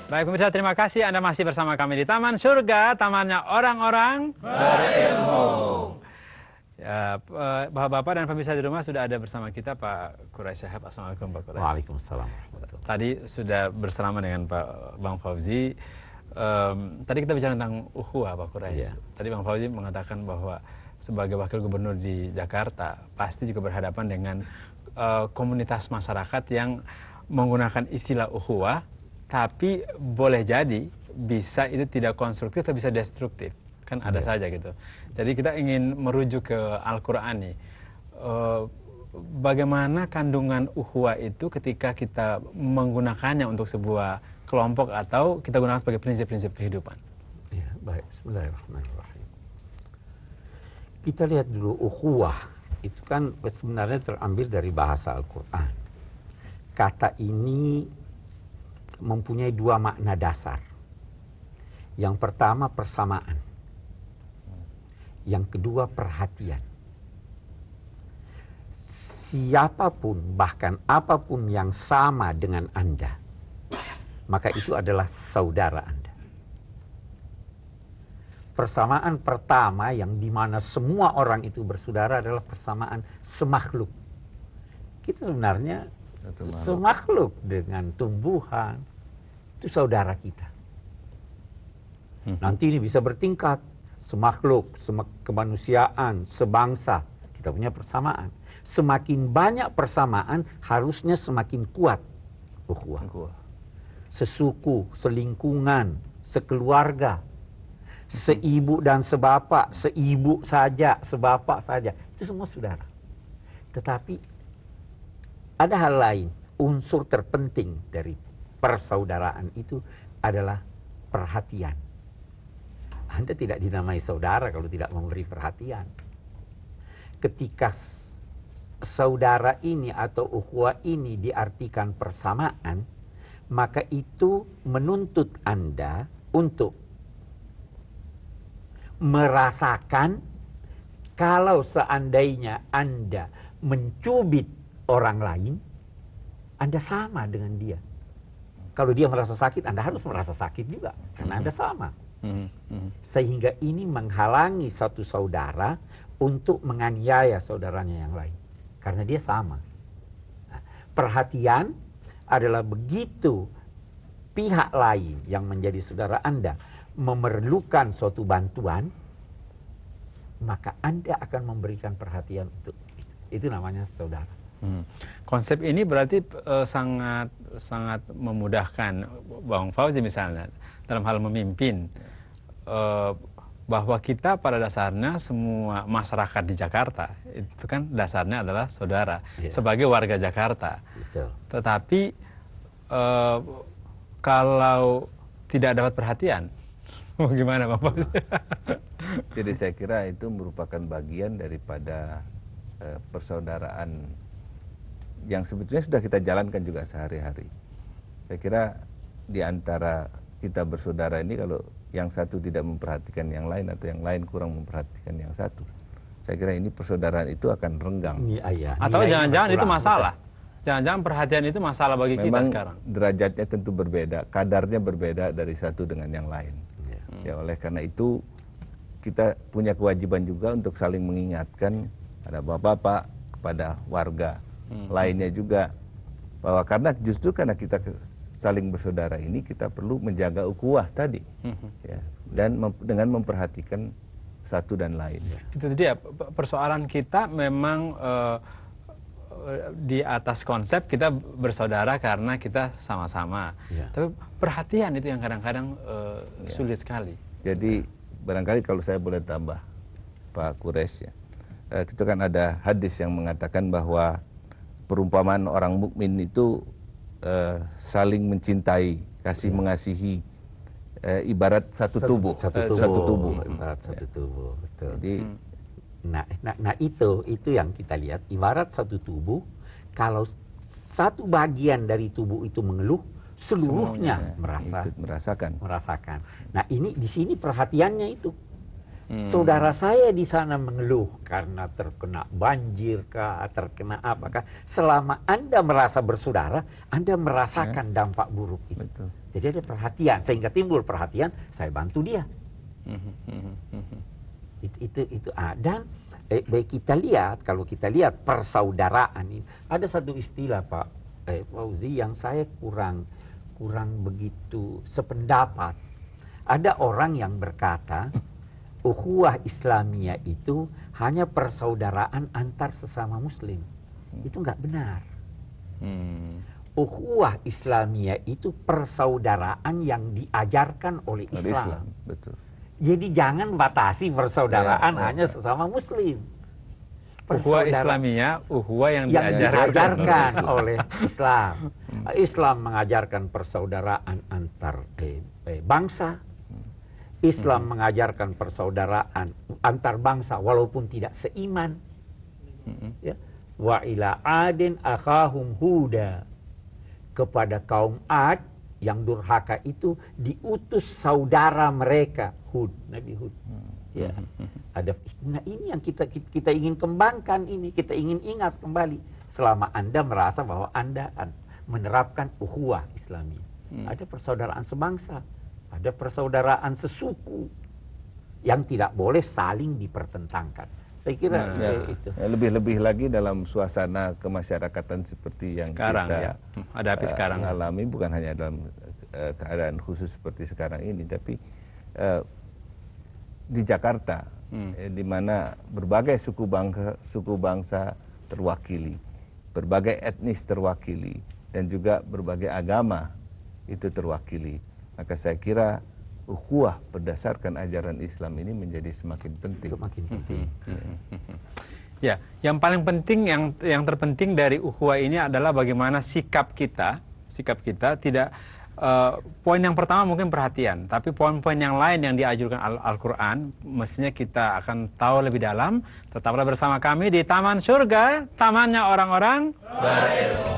Baik pemirsa, terima kasih Anda masih bersama kami di Taman Surga, tamannya orang-orang berilmu. Ya, Bapak-bapak dan pemirsa di rumah sudah ada bersama kita Pak Quraisy Shihab. Assalamualaikum Pak Quraisy. Waalaikumsalam. Tadi sudah bersama dengan Pak Bang Fauzi. Tadi kita bicara tentang ukhuwah Pak Quraisy. Tadi Bang Fauzi mengatakan bahwa sebagai wakil gubernur di Jakarta pasti juga berhadapan dengan komunitas masyarakat yang menggunakan istilah ukhuwah, tapi boleh jadi bisa itu tidak konstruktif atau bisa destruktif, kan ada saja gitu. Jadi kita ingin merujuk ke Al-Quran nih, bagaimana kandungan ukhuwah itu ketika kita menggunakannya untuk sebuah kelompok atau kita gunakan sebagai prinsip-prinsip kehidupan. Ya, baik. Bismillahirrahmanirrahim. Kita lihat dulu ukhuwah itu kan sebenarnya terambil dari bahasa Al-Quran. Kata ini mempunyai dua makna dasar. Yang pertama persamaan. Yang kedua perhatian. Siapapun bahkan apapun yang sama dengan Anda, maka itu adalah saudara Anda. Persamaan pertama yang dimana semua orang itu bersaudara adalah persamaan semakhluk. Kita sebenarnya semakhluk dengan tumbuhan, itu saudara kita. Nanti ini bisa bertingkat, semakhluk, kemanusiaan, sebangsa, kita punya persamaan. Semakin banyak persamaan, harusnya semakin kuat ukhuwah. Sesuku, selingkungan, sekeluarga, seibu dan sebapak, seibu saja, sebapak saja, itu semua saudara. Tetapi ada hal lain, unsur terpenting dari persaudaraan itu adalah perhatian. Anda tidak dinamai saudara kalau tidak memberi perhatian. Ketika saudara ini atau ukhuwah ini diartikan persamaan, maka itu menuntut Anda untuk merasakan kalau seandainya Anda mencubit orang lain, Anda sama dengan dia. Kalau dia merasa sakit, Anda harus merasa sakit juga, karena Anda sama. Sehingga ini menghalangi satu saudara untuk menganiaya saudaranya yang lain, karena dia sama. Nah, perhatian adalah begitu pihak lain yang menjadi saudara Anda memerlukan suatu bantuan, maka Anda akan memberikan perhatian untuk itu namanya saudara. Konsep ini berarti sangat memudahkan Bang Fauzi misalnya dalam hal memimpin, bahwa kita pada dasarnya semua masyarakat di Jakarta itu kan dasarnya adalah saudara sebagai warga Jakarta. Betul. Tetapi kalau tidak dapat perhatian, gimana Bang Fauzi? Jadi saya kira itu merupakan bagian daripada persaudaraan yang sebetulnya sudah kita jalankan juga sehari-hari. Saya kira di antara kita bersaudara ini, kalau yang satu tidak memperhatikan yang lain atau yang lain kurang memperhatikan yang satu, saya kira ini persaudaraan itu akan renggang. Atau jangan-jangan itu masalah. Jangan-jangan perhatian itu masalah bagi kita sekarang. Derajatnya tentu berbeda, kadarnya berbeda dari satu dengan yang lain. Ya, oleh karena itu kita punya kewajiban juga untuk saling mengingatkan pada bapak-bapak, kepada warga lainnya juga, bahwa justru karena kita saling bersaudara ini, kita perlu menjaga ukhuwah tadi, ya, dan dengan memperhatikan satu dan lain. Itu dia persoalan kita memang di atas konsep kita bersaudara karena kita sama-sama, tapi perhatian itu yang kadang-kadang sulit sekali. Jadi barangkali kalau saya boleh tambah Pak Quraisy, ya, itu kan ada hadis yang mengatakan bahwa perumpamaan orang mukmin itu saling mencintai, kasih mengasihi, ibarat satu tubuh. Ibarat satu tubuh, betul. Jadi, nah itu yang kita lihat, ibarat satu tubuh. Kalau satu bagian dari tubuh itu mengeluh, seluruhnya merasakan. Nah ini di sini perhatiannya itu. Saudara saya di sana mengeluh karena terkena banjir kah, terkena apakah. Selama Anda merasa bersaudara, Anda merasakan dampak buruk itu. Betul. Jadi ada perhatian, sehingga timbul perhatian, saya bantu dia. Itu. Dan kita lihat, kalau kita lihat persaudaraan ini, ada satu istilah Pak Fauzi yang saya kurang begitu sependapat. Ada orang yang berkata, ukhuwah Islamiyah itu hanya persaudaraan antar sesama Muslim. Itu nggak benar. Ukhuwah Islamiyah itu persaudaraan yang diajarkan oleh Islam. Betul. Jadi jangan batasi persaudaraan hanya sesama Muslim. Ukhuwah Islamiyah, ukhuwah yang diajarkan oleh Islam. Islam mengajarkan persaudaraan antar bangsa. Islam mengajarkan persaudaraan antar bangsa walaupun tidak seiman. Ya. Wa ila adin akhahum huda. Kepada kaum Ad yang durhaka itu diutus saudara mereka Hud, Nabi Hud. Ya. Nah ini yang kita ingin kembangkan ini, kita ingin ingat kembali selama Anda merasa bahwa Anda menerapkan ukhuwah Islamiyah. Ada persaudaraan sebangsa, ada persaudaraan sesuku yang tidak boleh saling dipertentangkan. Saya kira itu. Lebih-lebih lagi dalam suasana kemasyarakatan seperti yang sekarang, kita hadapi sekarang. alami, bukan hanya dalam keadaan khusus seperti sekarang ini, tapi di Jakarta, di mana berbagai suku bangsa terwakili, berbagai etnis terwakili, dan juga berbagai agama itu terwakili. Maka saya kira ukhuwah berdasarkan ajaran Islam ini menjadi semakin penting. Semakin penting. Ya, yang paling penting, yang terpenting dari ukhuwah ini adalah bagaimana sikap kita tidak. Poin yang pertama mungkin perhatian, tapi poin-poin yang lain yang diajarkan Al-Quran mestinya kita akan tahu lebih dalam. Tetaplah bersama kami di Taman Surga, tamannya orang-orang berilmu.